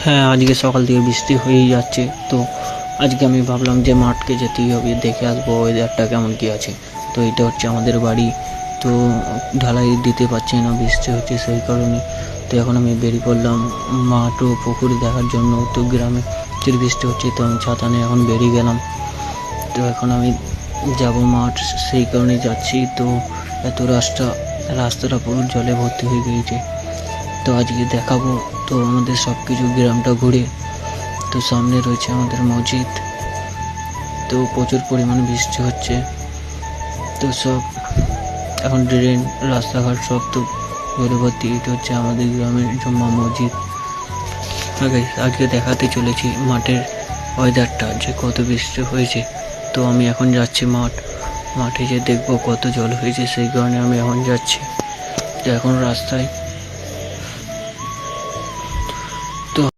হ্যাঁ, আজকে সকাল থেকে বৃষ্টি হয়েই যাচ্ছে। তো আজকে আমি ভাবলাম যে মাঠকে যেতেই হবে, দেখে আসবো ওয়েদারটা কেমন কী আছে। তো এটা হচ্ছে আমাদের বাড়ি। তো ঢালাই দিতে পারছি না, বৃষ্টি হচ্ছে সেই কারণে। তো এখন আমি বেরিয়ে পড়লাম মাঠ ও পুকুর দেখার জন্য। তো গ্রামে প্রচুর বৃষ্টি হচ্ছে, তো আমি ছাতা নিয়ে এখন বেরিয়ে গেলাম। তো এখন আমি যাব মাঠ, সেই কারণে যাচ্ছি। তো এত রাস্তাটা পুরো জলে ভর্তি হয়ে গিয়েছে। তো আজকে দেখাবো তো আমাদের সব কিছু গ্রামটা ঘুরে। তো সামনে রয়েছে আমাদের মসজিদ। তো প্রচুর পরিমাণে বৃষ্টি হচ্ছে। তো সব এখন ড্রেন রাস্তাঘাট সব তো জলে ভর্তি। এটা হচ্ছে আমাদের গ্রামের জুম্মা মসজিদ। আজকে দেখাতে চলেছি মাঠের ওয়েদারটা, যে কত বৃষ্টি হয়েছে। তো আমি এখন যাচ্ছি মাঠে যে দেখবো কত জল হয়েছে, সেই কারণে আমি এখন যাচ্ছি। তো এখন রাস্তায়